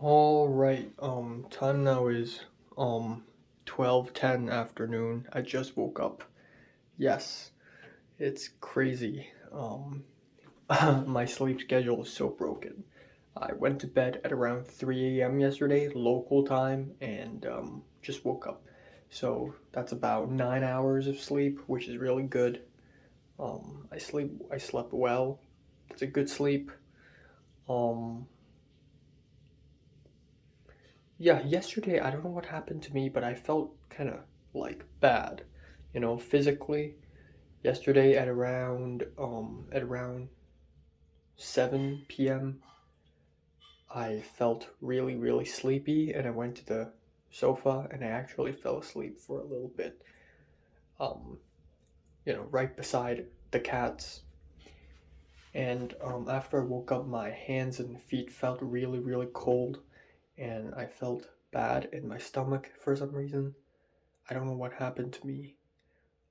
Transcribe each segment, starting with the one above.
All right. Time now is 12:10 afternoon. I just woke up. Yes, it's crazy. My sleep schedule is so broken. I went to bed at around 3 a.m. yesterday, local time, and just woke up. So that's about 9 hours of sleep, which is really good. I slept well. It's a good sleep. Um, Yeah, yesterday I don't know what happened to me, but I felt kind of like bad, physically. Yesterday at around 7 p.m. I felt really really sleepy and I went to the sofa and I actually fell asleep for a little bit. Um, right beside the cats. And after I woke up, my hands and feet felt really really cold and I felt bad in my stomach for some reason. I don't know what happened to me.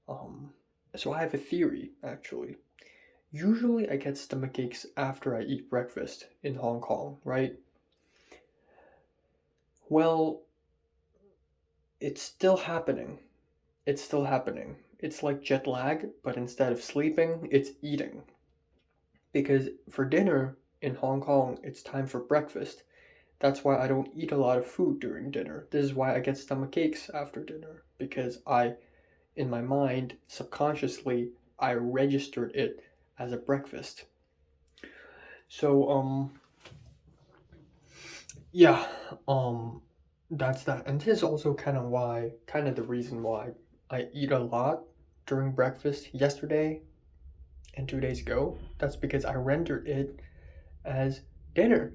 Um, so I have a theory, actually. Usually I get stomach aches after I eat breakfast in Hong Kong, right? Well, it's still happening. It's still happening. It's like jet lag, but instead of sleeping, it's eating. Because for dinner in Hong Kong, it's time for breakfast. That's why I don't eat a lot of food during dinner. This is why I get stomach aches after dinner. Because in my mind, subconsciously, I registered it as a breakfast. So, yeah, um, that's that. And this is also kind of the reason why I eat a lot during breakfast yesterday and 2 days ago. That's because I rendered it as dinner.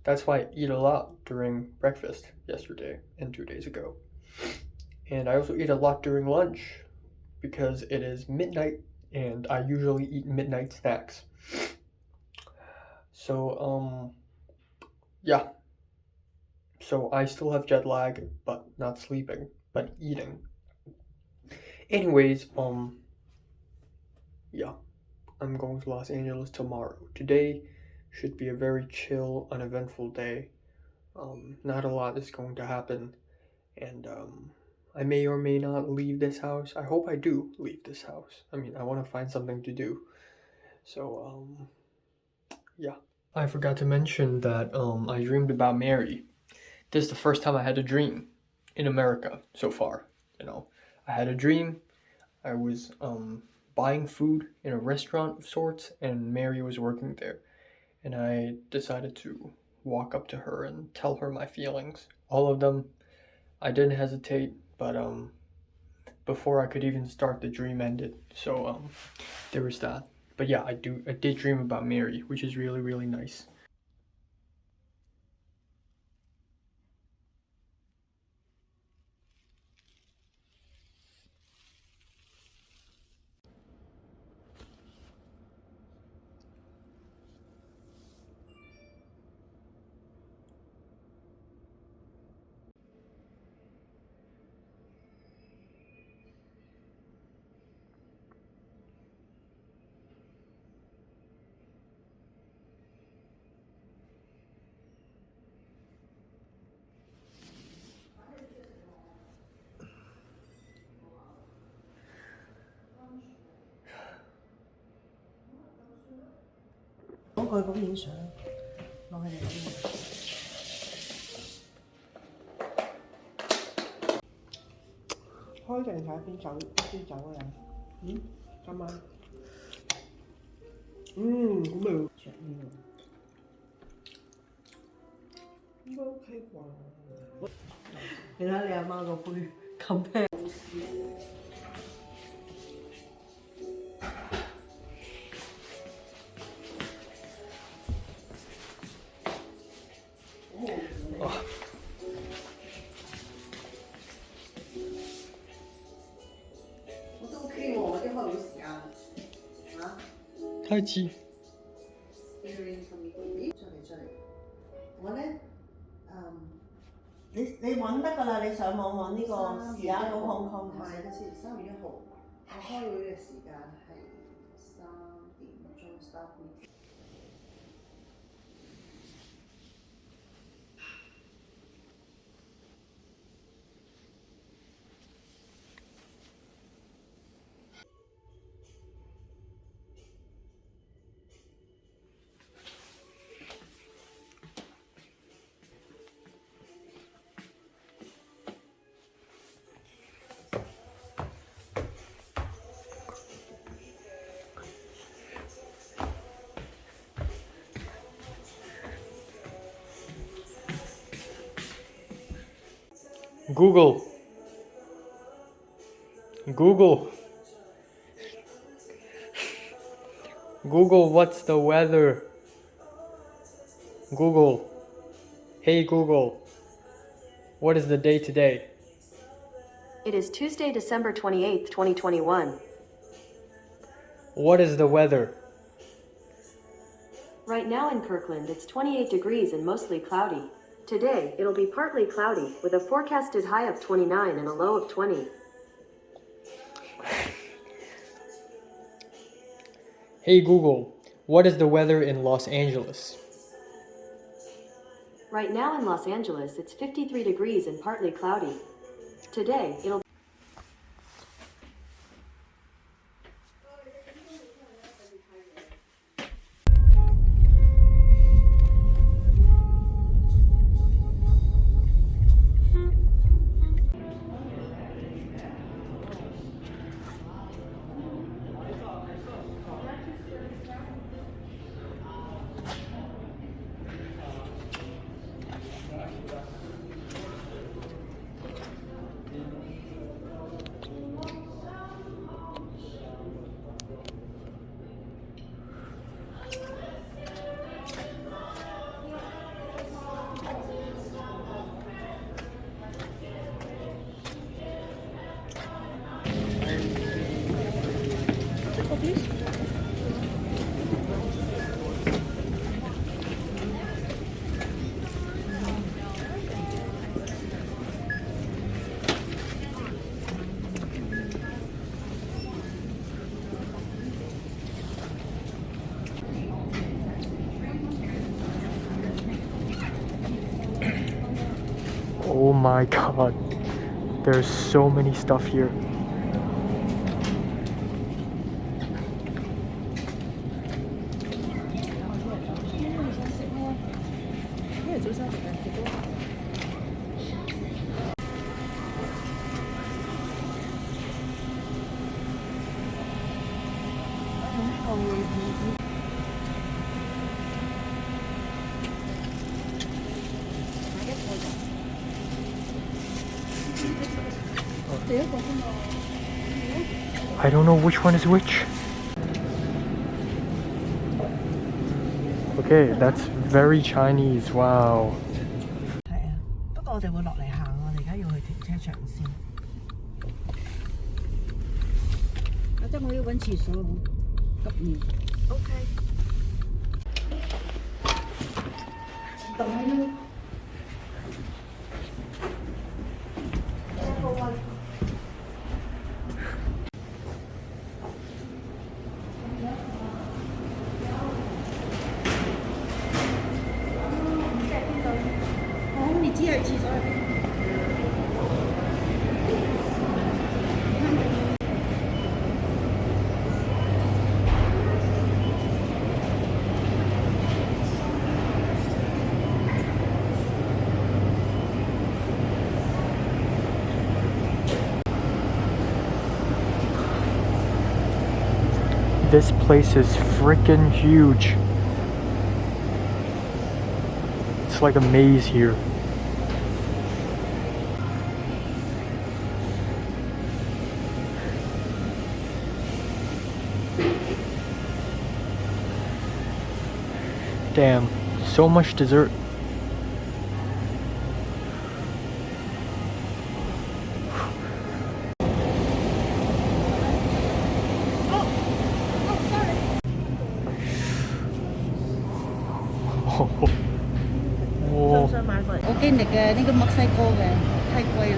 That's why I eat a lot during breakfast yesterday and 2 days ago. And I also eat a lot during lunch because it is midnight and I usually eat midnight snacks. So, yeah. So I still have jet lag, but not sleeping, but eating. Anyways, yeah, I'm going to Los Angeles tomorrow. Today should be a very chill, uneventful day. Not a lot is going to happen, and I may or may not leave this house. I hope I do leave this house. I mean, I want to find something to do. So, yeah. I forgot to mention that I dreamed about Mary. This is the first time I had a dream in America so far. You know, I had a dream. I was buying food in a restaurant of sorts, and Mary was working there. And I decided to walk up to her and tell her my feelings. All of them. I didn't hesitate, but before I could even start, the dream ended. So there was that. But yeah, I did dream about Mary, which is really really nice. Oh, 太极。Google. Google. Google, what's the weather? Google. Hey Google. What is the day today? It is Tuesday, December 28th, 2021. What is the weather? Right now in Kirkland, it's 28 degrees and mostly cloudy. Today, it'll be partly cloudy, with a forecasted high of 29 and a low of 20. Hey Google, what is the weather in Los Angeles? Right now in Los Angeles, it's 53 degrees and partly cloudy. Today, it'll Oh my god, there's so many stuff here. I don't know which one is which. Okay, that's very Chinese. Wow. 係啊，不過我哋會落嚟行，我哋而家要去停車場先。阿姐，我要揾廁所，急尿。OK。等喺度。你知係廁所入邊。This place is freaking huge. It's like a maze here. Damn, so much dessert. Oh. 想買過嚟。我經歷嘅呢個墨西哥嘅，太貴啦。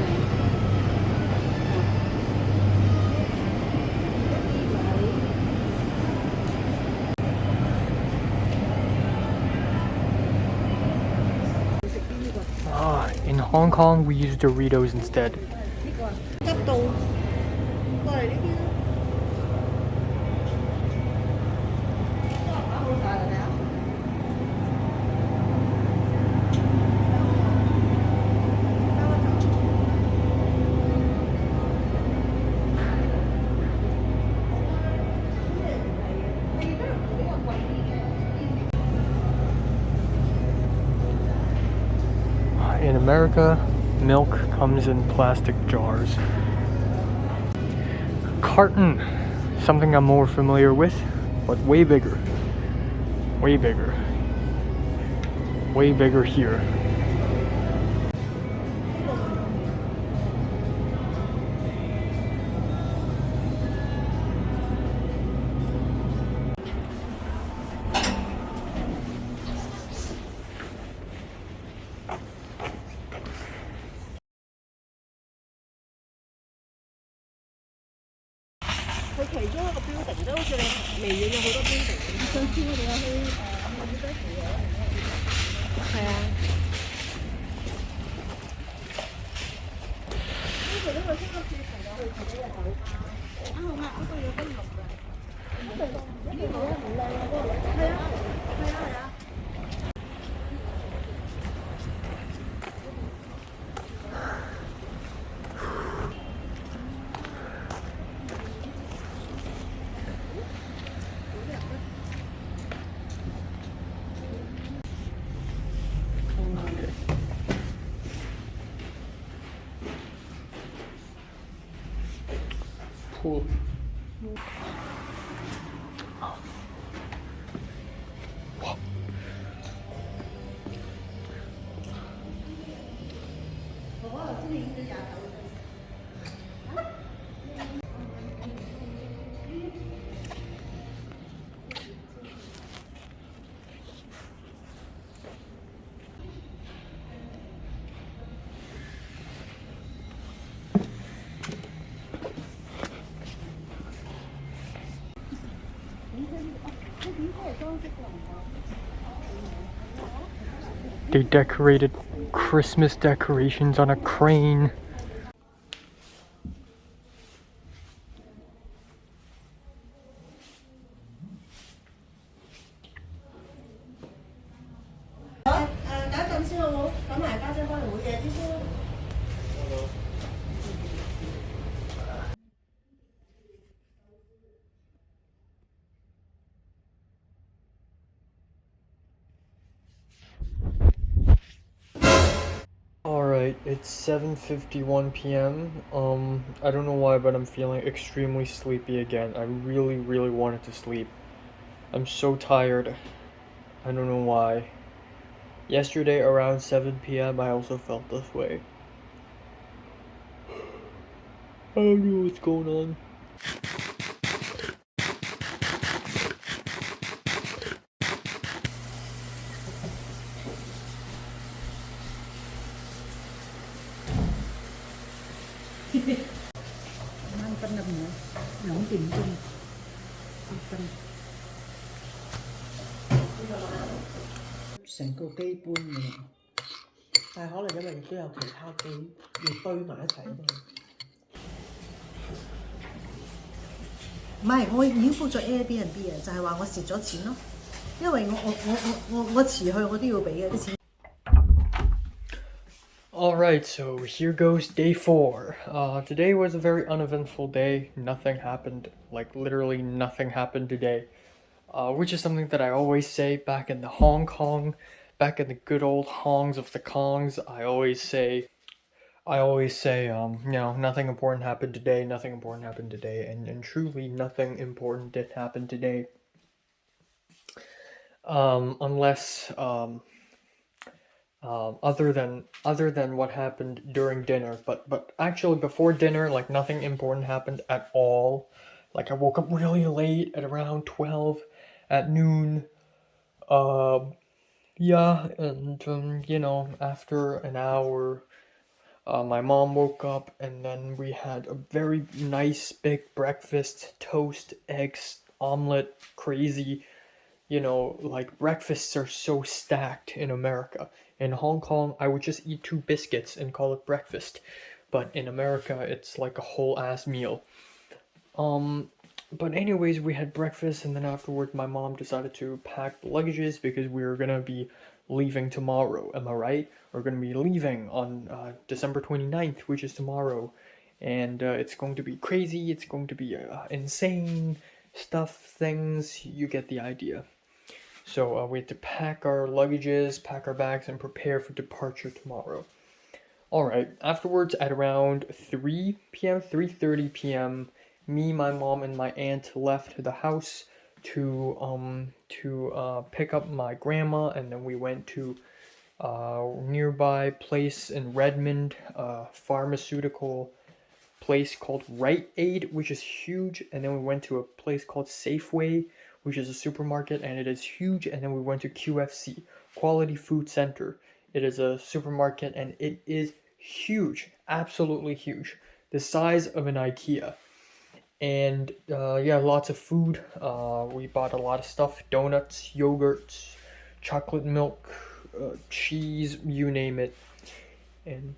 In Hong Kong, we use Doritos instead. 呢個啊，急到過嚟呢邊。好大啊！你啊！In America, Milk comes in plastic jars. Carton, something I'm more familiar with, but way bigger. Way bigger. Way bigger here. Cool. They decorated Christmas decorations on a crane. Alright, it's 7:51 p.m. I don't know why, but I'm feeling extremely sleepy again. I really, really wanted to sleep. I'm so tired. I don't know why. Yesterday around 7 p.m. I also felt this way. I don't know what's going on. Alright, so here goes day 4. Today was a very uneventful day. Nothing happened, like literally nothing happened today. Which is something that I always say back in the Hong Kong, back in the good old Hongs of the Kongs. I always say, nothing important happened today, nothing important happened today, and truly nothing important did happen today. Unless, other than what happened during dinner, but actually before dinner, like nothing important happened at all. Like I woke up really late at around 12 at noon. Yeah, and after an hour, my mom woke up, and then we had a very nice big breakfast: toast, eggs, omelet, crazy. Like breakfasts are so stacked in America. In Hong Kong, I would just eat 2 biscuits and call it breakfast. But in America, it's like a whole ass meal. But anyways, we had breakfast, and then afterward, my mom decided to pack the luggages because we were gonna be leaving tomorrow. Am I right? We're gonna be leaving on December 29th, which is tomorrow. And it's going to be crazy, it's going to be insane stuff, things, you get the idea. So we had to pack our luggages, pack our bags, and prepare for departure tomorrow. All right. Afterwards, at around 3 p.m., 3:30 p.m., me, my mom, and my aunt left the house to pick up my grandma, and then we went to nearby place in Redmond, pharmaceutical place called Rite Aid, which is huge, and then we went to a place called Safeway, which is a supermarket, and it is huge, and then we went to QFC, Quality Food Center. It is a supermarket, and it is huge, absolutely huge, the size of an IKEA. And yeah, lots of food. We bought a lot of stuff: donuts, yogurts, chocolate milk, cheese, you name it. And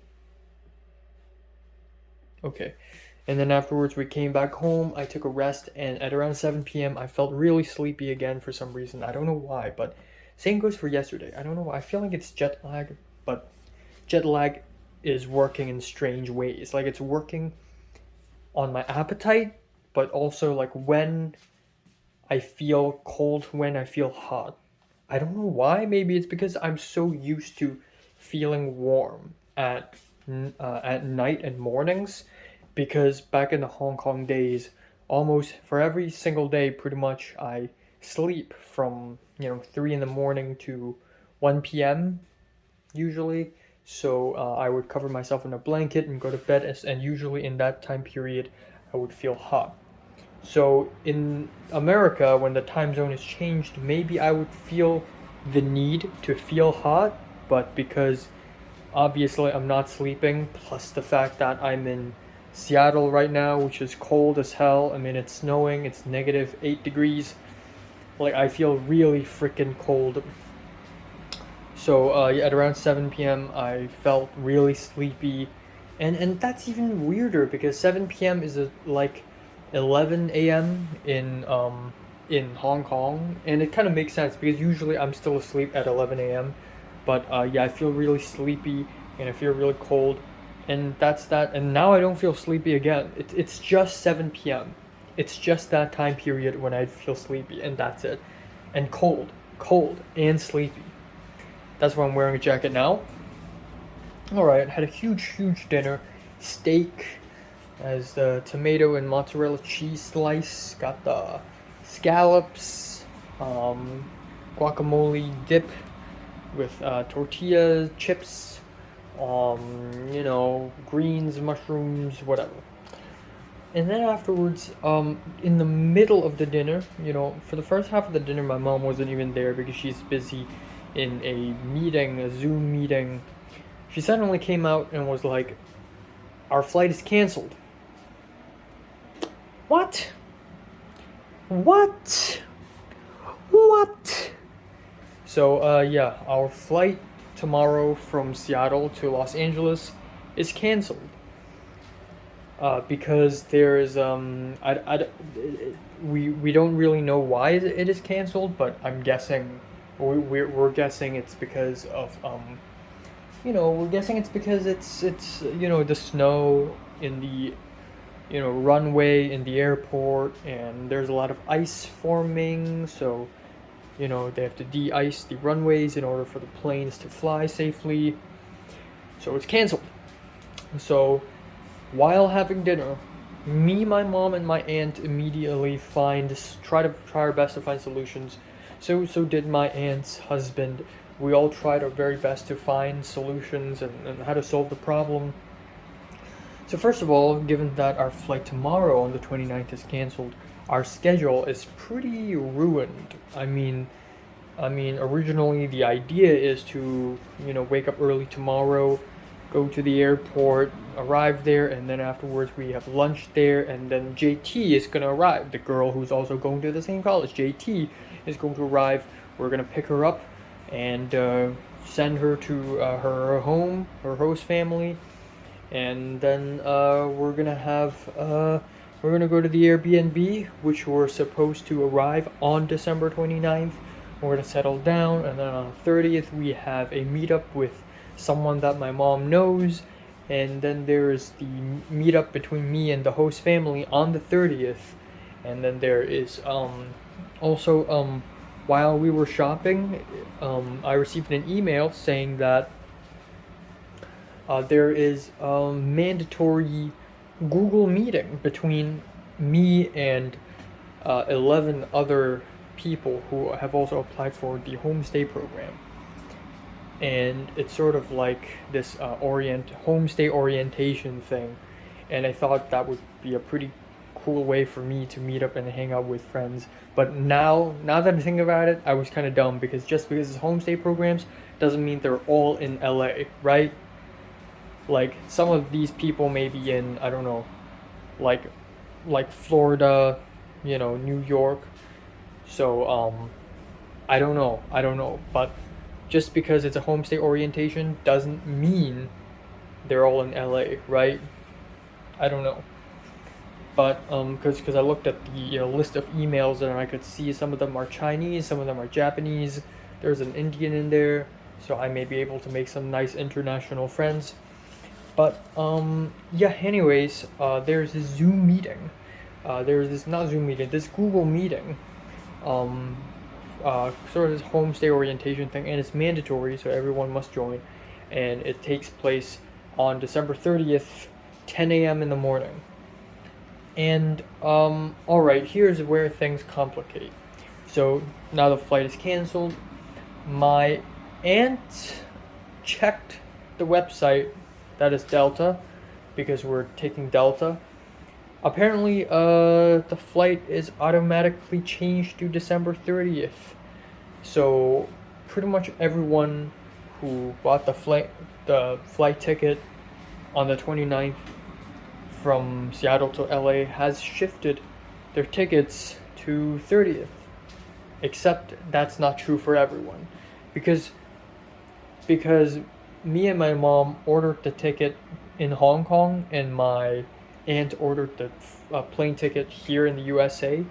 okay. And then afterwards, we came back home. I took a rest, and at around 7 p.m., I felt really sleepy again for some reason. I don't know why, but same goes for yesterday. I don't know why. I feel like it's jet lag, but jet lag is working in strange ways. Like it's working on my appetite, but also like when I feel cold, when I feel hot. I don't know why. Maybe it's because I'm so used to feeling warm at night and mornings, because back in the Hong Kong days, almost for every single day, pretty much I sleep from 3 in the morning to 1 p.m. usually. So I would cover myself in a blanket and go to bed, and usually in that time period, I would feel hot. So in America, when the time zone is changed, maybe I would feel the need to feel hot, but because obviously I'm not sleeping, plus the fact that I'm in Seattle right now, which is cold as hell. I mean, it's snowing, it's -8 degrees. Like, I feel really freaking cold. So yeah, at around 7 p.m., I felt really sleepy. And that's even weirder because 7 p.m. is like 11 a.m. In Hong Kong, and it kind of makes sense because usually I'm still asleep at 11 a.m. But yeah, I feel really sleepy and I feel really cold, and that's that. And now I don't feel sleepy again. It's just 7 p.m. It's just that time period when I feel sleepy, and that's it. And cold and sleepy. That's why I'm wearing a jacket now. Alright, had a huge dinner. Steak, as the tomato and mozzarella cheese slice. Got the scallops, guacamole dip with tortilla chips, greens, mushrooms, whatever. And then afterwards, in the middle of the dinner, for the first half of the dinner, my mom wasn't even there because she's busy in a meeting, a Zoom meeting. She suddenly came out and was like, "Our flight is canceled." What? What? What? So, yeah, our flight tomorrow from Seattle to Los Angeles is canceled. Because there is, we don't really know why it is canceled, but I'm guessing, we're guessing it's because of, we're guessing it's because it's the snow in the runway in the airport, and there's a lot of ice forming, so they have to de-ice the runways in order for the planes to fly safely. So it's canceled. So while having dinner, me, my mom, and my aunt immediately try our best to find solutions. So did my aunt's husband. We all tried our very best to find solutions and how to solve the problem. So first of all, given that our flight tomorrow on the 29th is canceled, our schedule is pretty ruined. I mean, originally the idea is to, wake up early tomorrow, go to the airport, arrive there, and then afterwards we have lunch there, and then JT is going to arrive. The girl who's also going to the same college, JT, is going to arrive. We're going to pick her up and send her to her home, her host family, and then we're going to go to the Airbnb, which we're supposed to arrive on December 29th. We're going to settle down, and then on the 30th we have a meetup with someone that my mom knows, and then there's the meetup between me and the host family on the 30th, and then there is also while we were shopping, I received an email saying that there is a mandatory Google meeting between me and 11 other people who have also applied for the homestay program. And it's sort of like this homestay orientation thing. And I thought that would be a pretty cool way for me to meet up and hang out with friends. But now that I think about it, I was kind of dumb, because just because it's homestay programs doesn't mean they're all in LA, right? Like, some of these people may be in, I don't know, like Florida, New York. So I don't know, but just because it's a homestay orientation doesn't mean they're all in LA, right? I don't know. But because I looked at the list of emails, and I could see some of them are Chinese, some of them are Japanese. There's an Indian in there, so I may be able to make some nice international friends. But yeah. Anyways, there's this Zoom meeting. There's this not Zoom meeting, this Google meeting. Sort of this homestay orientation thing, and it's mandatory, so everyone must join. And it takes place on December 30th, 10 a.m. in the morning. And alright, here's where things complicate. So now the flight is canceled. My aunt checked the website, that is Delta, because we're taking Delta. Apparently, the flight is automatically changed to December 30th. So pretty much everyone who bought the flight ticket on the 29th from Seattle to LA has shifted their tickets to 30th. Except that's not true for everyone, because me and my mom ordered the ticket in Hong Kong, and my aunt ordered the plane ticket here in the USA.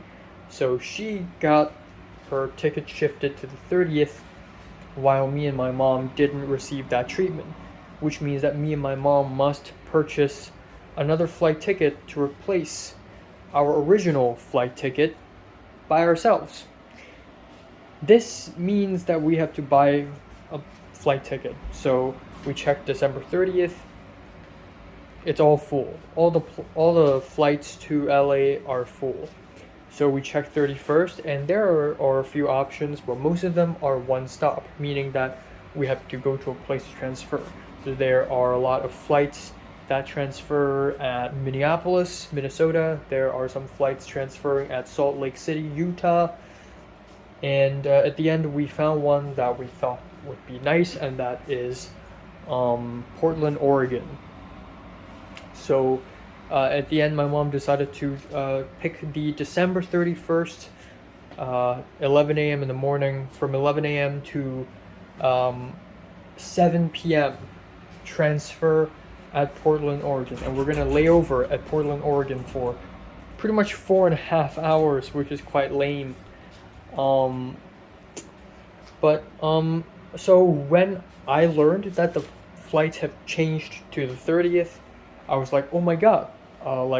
So she got her ticket shifted to the 30th, while me and my mom didn't receive that treatment, which means that me and my mom must purchase another flight ticket to replace our original flight ticket by ourselves. This means that we have to buy a flight ticket. So we checked December 30th. It's all full. All the flights to LA are full. So we checked 31st, and there are a few options, but most of them are one stop, meaning that we have to go to a place to transfer. So there are a lot of flights that transfer at Minneapolis, Minnesota. There are some flights transferring at Salt Lake City, Utah. And at the end, we found one that we thought would be nice, and that is Portland, Oregon. So at the end, my mom decided to pick the December 31st, 11 a.m. in the morning, from 11 a.m. to 7 p.m. transfer at Portland, Oregon. And we're going to lay over at Portland, Oregon for pretty much 4.5 hours, which is quite lame. So when I learned that the flights have changed to the 30th, I was like, oh my god.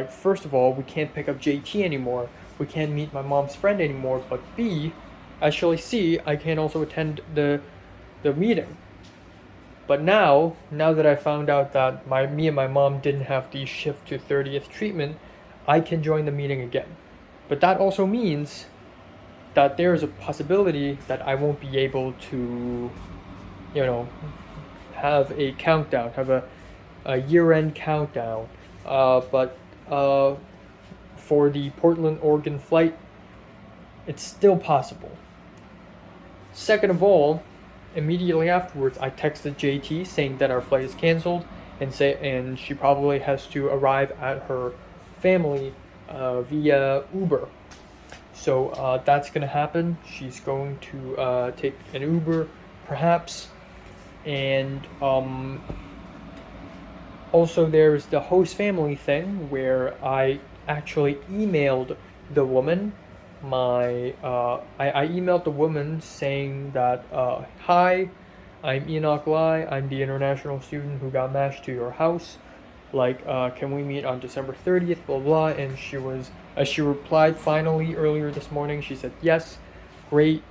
First of all, we can't pick up JT anymore. We can't meet my mom's friend anymore. But B, actually C, I can also attend the meeting. But now that I found out that me and my mom didn't have the shift to 30th treatment, I can join the meeting again. But that also means that there's a possibility that I won't be able to, have a countdown, have a year-end countdown. But for the Portland, Oregon flight, it's still possible. Second of all, immediately afterwards, I texted JT saying that our flight is canceled, and she probably has to arrive at her family via Uber. So that's gonna happen. She's going to take an Uber, perhaps, and also there's the host family thing where I actually emailed the woman. I emailed the woman saying that, hi, I'm Enoch Lai. I'm the international student who got matched to your house. Can we meet on December 30th, blah, blah. And she replied finally earlier this morning. She said, yes, great.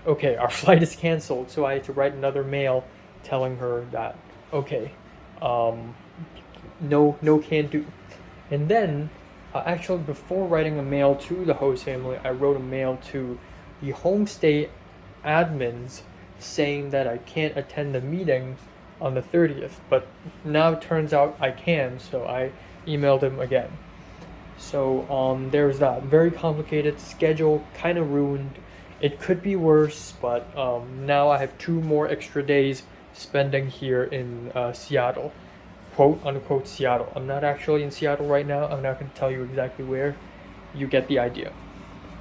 Okay, our flight is canceled. So I had to write another mail telling her that, okay, No can do. And then, actually, before writing a mail to the host family, I wrote a mail to the homestay admins saying that I can't attend the meeting on the 30th. But now it turns out I can, so I emailed him again. So there's that. Very complicated schedule, kind of ruined. It could be worse, but now I have 2 more extra days spending here in Seattle, quote unquote Seattle. I'm not actually in Seattle right now. I'm not going to tell you exactly where. You get the idea.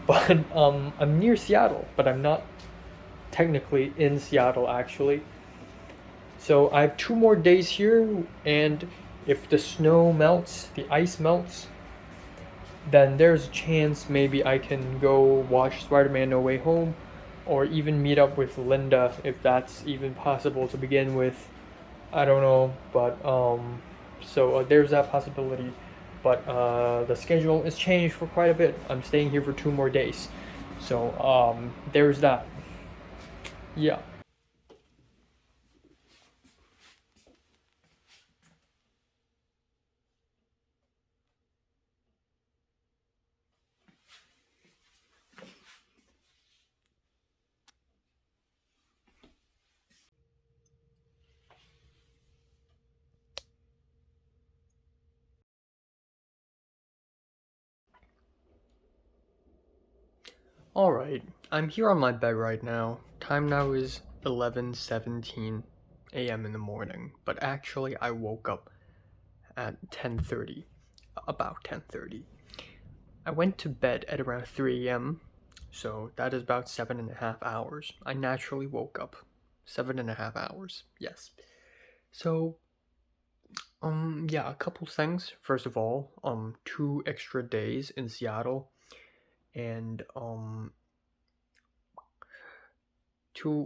But I'm near Seattle, but I'm not technically in Seattle actually. So I have 2 more days here, and if the snow melts, the ice melts, then there's a chance maybe I can go watch Spider-Man No Way Home, or even meet up with Linda if that's even possible to begin with. I don't know, but so there's that possibility. But the schedule is changed for quite a bit. I'm staying here for 2 more days, so there's that. Yeah. Alright, I'm here on my bed right now. Time now is 11:17 a.m. in the morning, but actually I woke up at 10:30, about 10:30. I went to bed at around 3 a.m., so that is about 7.5 hours. I naturally woke up 7.5 hours, yes. So, yeah, a couple things. First of all, 2 extra days in Seattle, and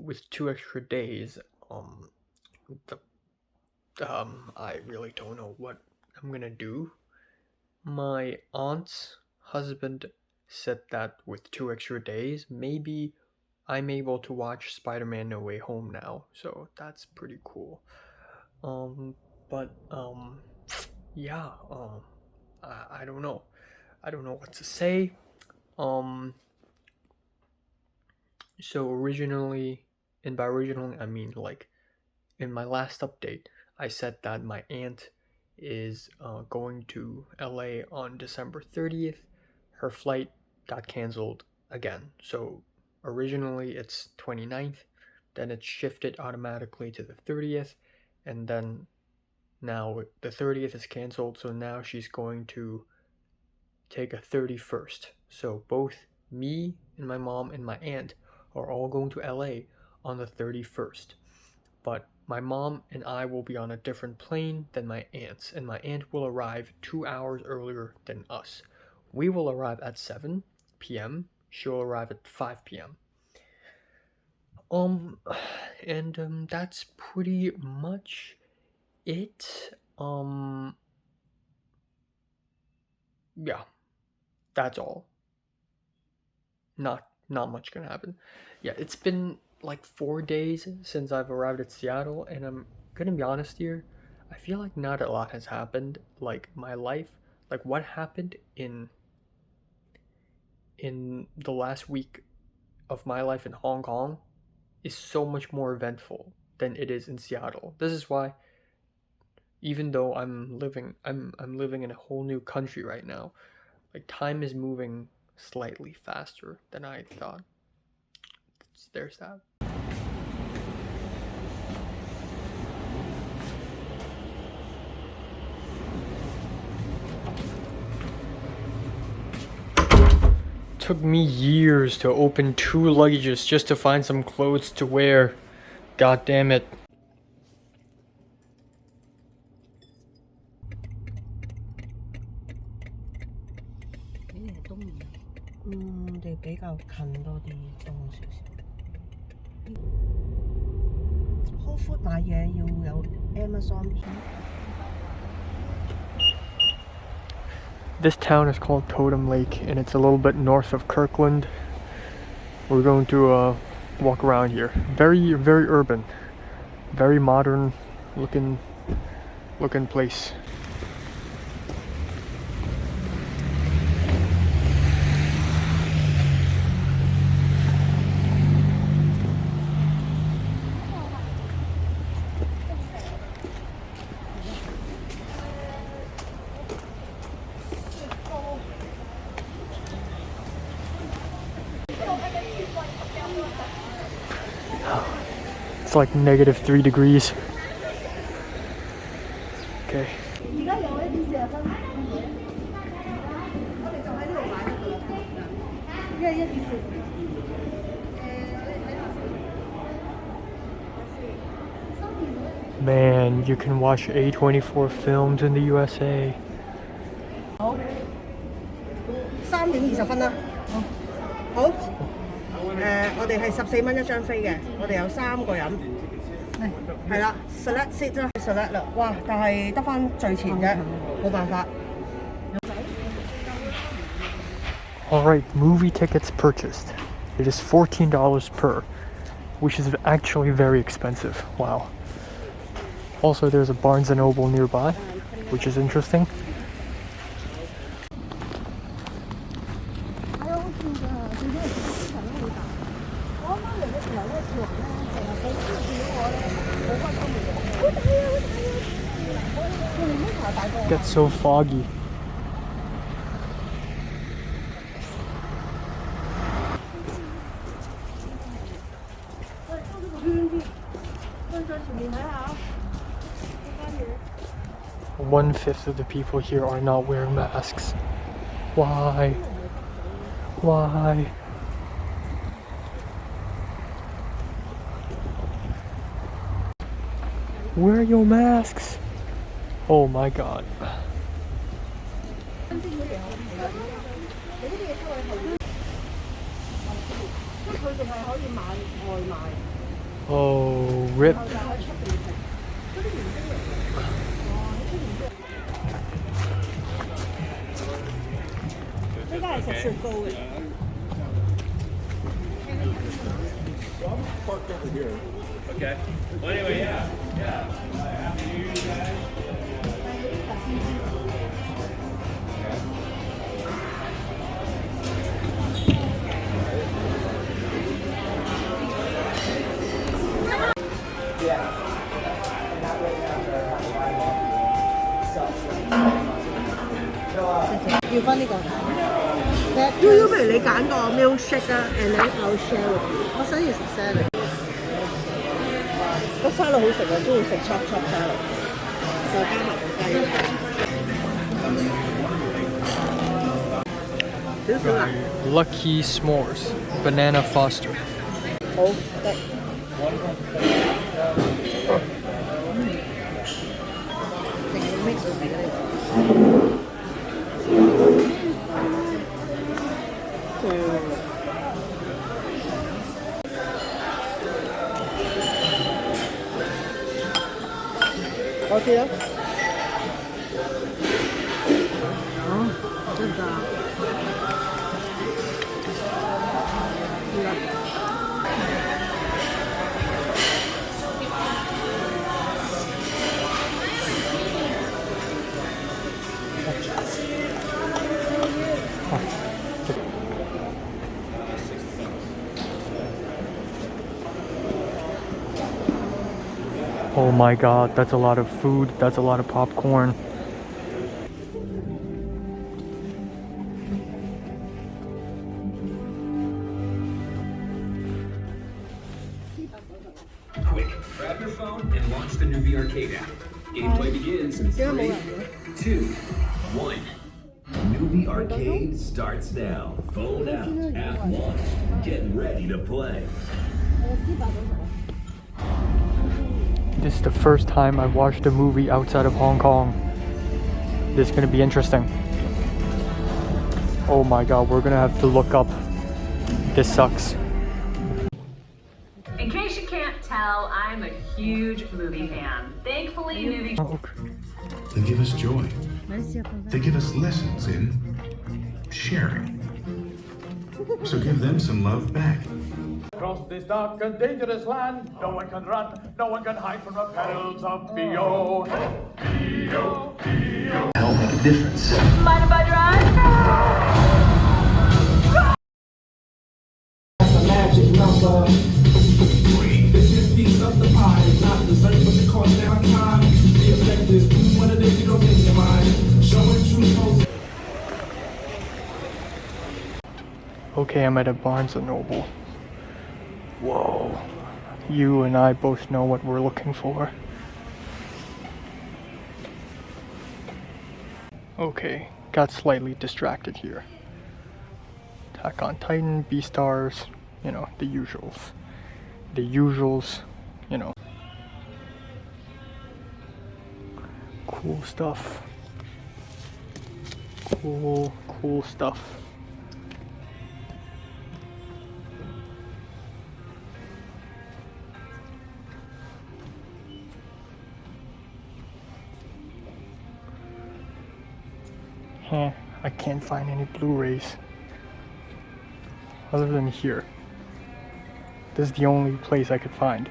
with 2 extra days, the I really don't know what I'm gonna do. My aunt's husband said that with 2 extra days, maybe I'm able to watch Spider-Man No Way Home now, so that's pretty cool. But yeah, I don't know. I don't know what to say. So originally, and by originally I mean like in my last update, I said that my aunt is going to LA on December 30th. Her flight got canceled again. So originally it's 29th, then it shifted automatically to the 30th, and then now the 30th is canceled, so now she's going to take a 31st. So both me and my mom and my aunt are all going to LA on the 31st. But my mom and I will be on a different plane than my aunts, and my aunt will arrive 2 hours earlier than us. We will arrive at 7 p.m. She'll arrive at 5 p.m. And that's pretty much it. Yeah, that's all. Not much gonna happen. Yeah, it's been like 4 days since I've arrived at Seattle, and I'm gonna be honest here. I feel like not a lot has happened. Like my life, like what happened in the last week of my life in Hong Kong is so much more eventful than it is in Seattle. This is why, even though I'm living in a whole new country right now, like time is moving slightly faster than I thought. There's that. Took me years to open 2 luggages just to find some clothes to wear. God damn it. 네,比較近多啲，凍少少。Whole Food 買嘢要有 Amazon Key。This town is called Totem Lake, and it's a little bit north of Kirkland. We're going to walk around here. Very, very urban, very modern looking looking place. It's like -3 degrees. Okay. Man, you can watch A24 films in the USA. 好，3點20分啦。好，我哋係14蚊一張飛嘅，我哋有3個人。係啦 ，select seat 啦 ，select 啦。哇！但係得翻最前啫，冇辦法。Alright, movie tickets purchased. It is $14 per, which is actually very expensive. Wow. Also, there's a Barnes & Noble nearby, which is interesting. It gets so foggy. One-fifth of the people here are not wearing masks. Why? Why? Wear your masks. Oh my god. Oh, rip. Parked over here. Okay. Well, anyway, yeah. Happy New Year, guys. Yu 不如你揀個 milkshake 啊 ，and then I'll share with you。我想要食 salad。個 salad 好食啊，中意食 chop salad， 再加埋個雞。少少啦。Lucky S'mores, Banana Foster. 好得。定係 mix 嚟嘅呢個。OK 啦。真的。Oh my god, that's a lot of food, that's a lot of popcorn. Quick, grab your phone and launch the new Arcade app. Gameplay begins in 3, 2, 1. Newbie Arcade starts now. Phone out, app launched. Get ready to play. This is the first time I've watched a movie outside of Hong Kong. This is gonna be interesting. Oh my god, we're gonna have to look up. This sucks. In case you can't tell, I'm a huge movie fan. Thankfully, movie... They give us joy. They give us lessons in sharing. So give them some love back. Across this dark and dangerous land, no one can run, no one can hide from the perils of B.O. B.O. B.O. Help make a difference. Mind if I drive? That's a magic number. This is piece of the pie. It's not dessert, but the cost of our time. The effect is what it is you don't think your mind. Showing true pose. Okay, I'm at a Barnes & Noble. Whoa. You and I both know what we're looking for. Okay, got slightly distracted here. Attack on Titan, Beastars, you know, the usuals. The usuals, you know. Cool stuff. Cool stuff. I can't find any Blu-rays other than here. This is the only place I could find.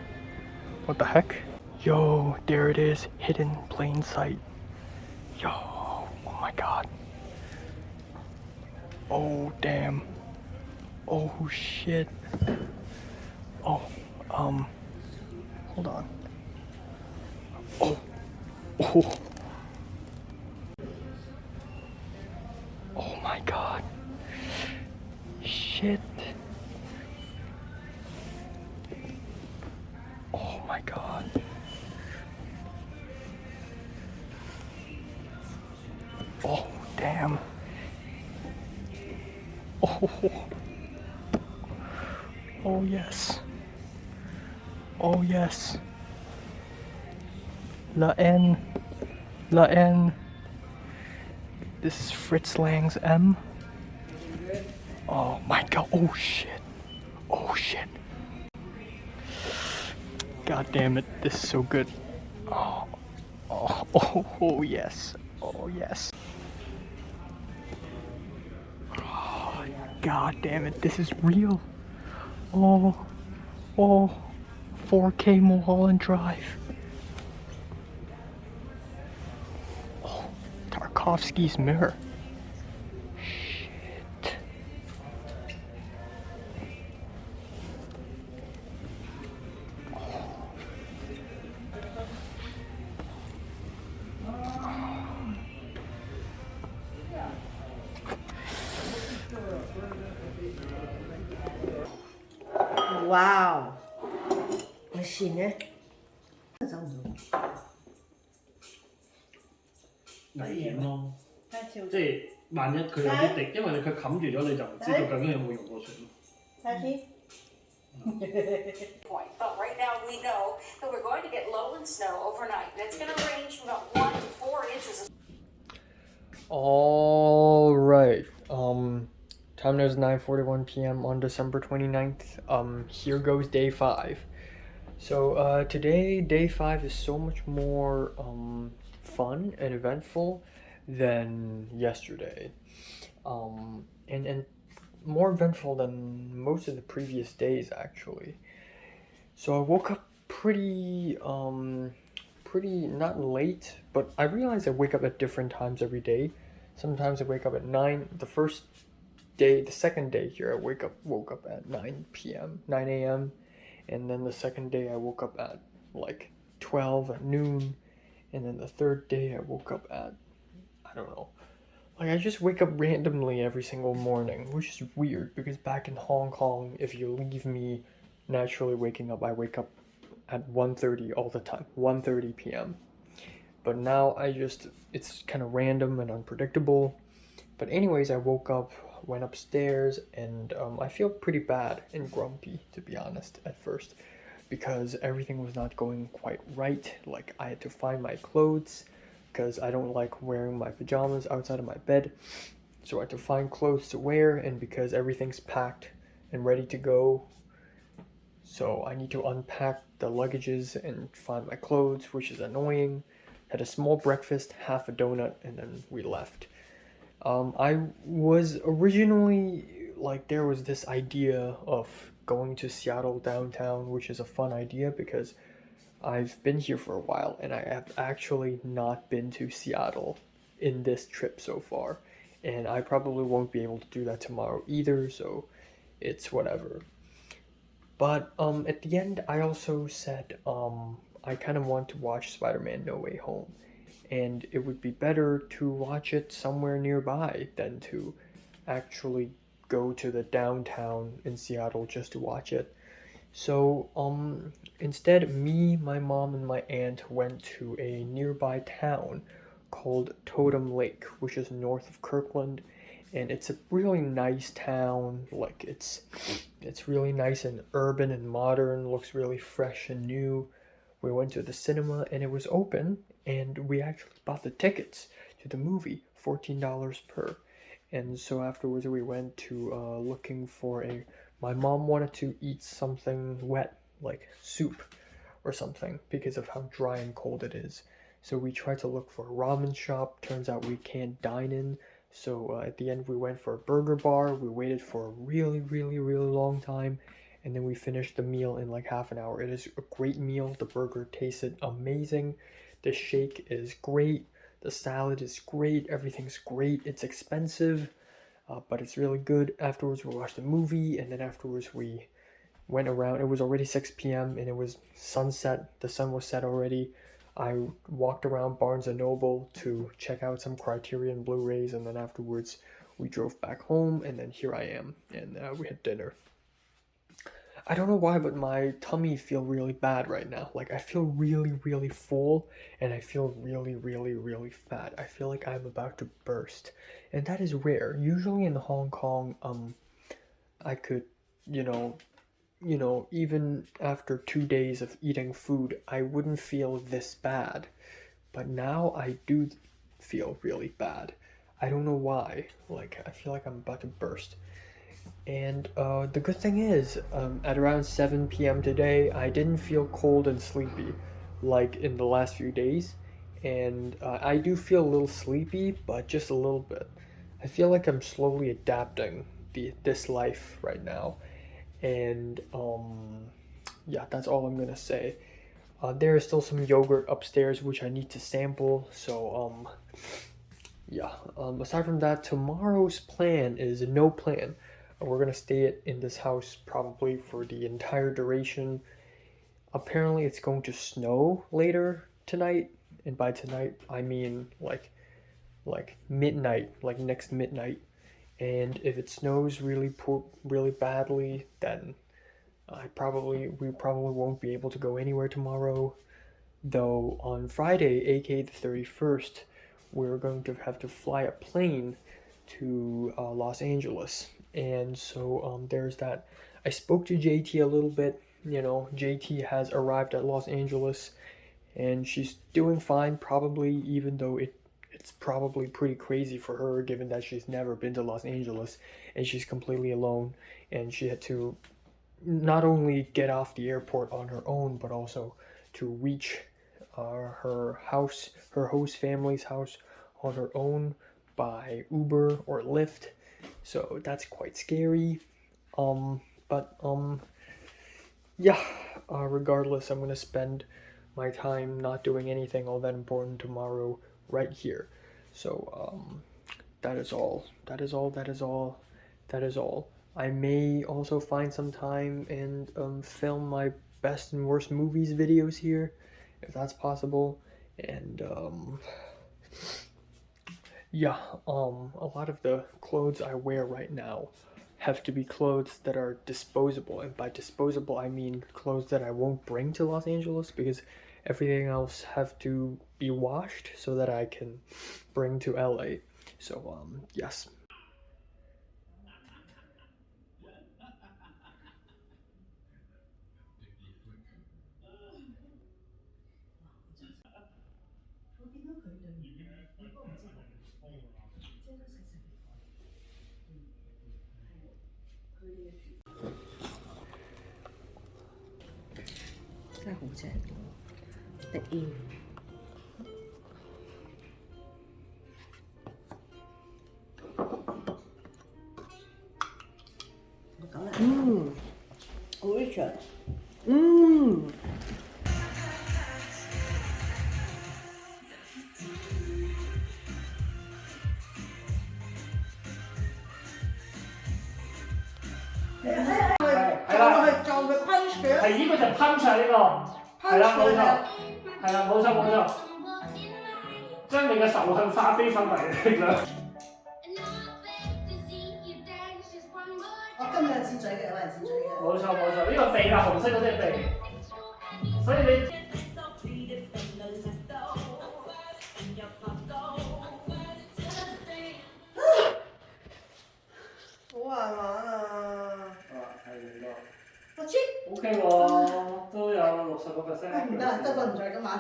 What the heck? Yo, there it is, hidden in plain sight. Yo, oh my god. Oh damn. Oh shit. Oh, hold on. Oh. Oh my god. Shit. Oh my god. Oh damn. Oh. Oh yes. Oh yes. La N. This is Fritz Lang's M. Oh my god. Oh shit. God damn it. This is so good. Oh yes. Oh yes. Oh, god damn it. This is real. Oh. 4K Mulholland Drive. Oh, Tarkovsky's Mirror. Shit. Wow！我線咧，走唔到。危險咯，即係萬一佢有啲滴，因為佢冚住咗，你就唔知道究竟有冇用過水咯。下次。Point, but right now we know that we're going to get lowland snow overnight, and it's going to range from about 1 to 4 inches. All right. Time now is 9:41 p.m. on December 29th. Here goes day 5. So today, day 5 is so much more fun and eventful than yesterday, and more eventful than most of the previous days actually. So I woke up pretty not late, but I realized I wake up at different times every day. Sometimes I wake up at 9. The second day here, I woke up at 9 a.m. And then the second day I woke up at like 12 at noon. And then the third day I woke up at, I don't know. Like I just wake up randomly every single morning, which is weird because back in Hong Kong, if you leave me naturally waking up, I wake up at 1:30 all the time, 1:30 p.m. But now it's kind of random and unpredictable. But anyways, I woke up, went upstairs, and I feel pretty bad and grumpy, to be honest, at first, because everything was not going quite right. Like I had to find my clothes, because I don't like wearing my pajamas outside of my bed. So I had to find clothes to wear, and because everything's packed and ready to go, so I need to unpack the luggages and find my clothes, which is annoying. Had a small breakfast, half a donut, and then we left. I was originally, like, there was this idea of going to Seattle downtown, which is a fun idea because I've been here for a while and I have actually not been to Seattle in this trip so far. And I probably won't be able to do that tomorrow either, so it's whatever. But at the end, I also said I kind of want to watch Spider-Man No Way Home, and it would be better to watch it somewhere nearby than to actually go to the downtown in Seattle just to watch it. So instead, me, my mom, and my aunt went to a nearby town called Totem Lake, which is north of Kirkland, and it's a really nice town. Like it's really nice and urban and modern, looks really fresh and new. We went to the cinema and it was open, and we actually bought the tickets to the movie, $14 per. And so afterwards we went to looking for a my mom wanted to eat something wet, like soup or something, because of how dry and cold it is. So we tried to look for a ramen shop. Turns out we can't dine in. So at the end we went for a burger bar. We waited for a really, really, really long time. And then we finished the meal in like half an hour. It is a great meal. The burger tasted amazing. The shake is great. The salad is great. Everything's great. It's expensive, but it's really good. Afterwards we watched the movie, and then afterwards we went around. It was already 6 p.m. and it was sunset. The sun was set already. I walked around Barnes & Noble to check out some Criterion Blu-rays, and then afterwards we drove back home, and then here I am, and we had dinner. I don't know why, but my tummy feels really bad right now. Like, I feel really, really full, and I feel really, really, really fat. I feel like I'm about to burst, and that is rare. Usually in Hong Kong, I could, even after 2 days of eating food, I wouldn't feel this bad. But now I do feel really bad. I don't know why. Like, I feel like I'm about to burst. And the good thing is, at around 7 p.m. today, I didn't feel cold and sleepy like in the last few days. And I do feel a little sleepy, but just a little bit. I feel like I'm slowly adapting this life right now. And yeah, that's all I'm gonna say. There is still some yogurt upstairs which I need to sample. So yeah. Aside from that, tomorrow's plan is no plan. We're gonna stay in this house probably for the entire duration. Apparently, it's going to snow later tonight, and by tonight I mean like midnight, like next midnight. And if it snows really badly, then we probably won't be able to go anywhere tomorrow. Though on Friday, aka the 31st, we're going to have to fly a plane to Los Angeles. And so there's that. I spoke to JT a little bit. JT has arrived at Los Angeles, and she's doing fine probably, even though it's probably pretty crazy for her, given that she's never been to Los Angeles and she's completely alone, and she had to not only get off the airport on her own, but also to reach her house, her host family's house, on her own by Uber or Lyft. So that's quite scary. But yeah, regardless, I'm gonna spend my time not doing anything all that important tomorrow right here. So that is all. That is all. That is all. That is all. I may also find some time and film my best and worst movies videos here, if that's possible. And yeah, a lot of the clothes I wear right now have to be clothes that are disposable, and by disposable I mean clothes that I won't bring to Los Angeles, because everything else have to be washed so that I can bring to LA. So yes. Cái hủ chè Tịch yên. 係呢個就 punch 啊呢個，係啦冇錯，係啦冇錯冇錯，將你嘅仇恨化悲憤為力量。我今日係尖嘴嘅，我係尖嘴嘅。冇錯冇錯，呢個鼻啊紅色嗰隻鼻，所以你。好難玩啊！係喎。我知。OK 喎，都有60%。唔得，真瞓唔着今晚。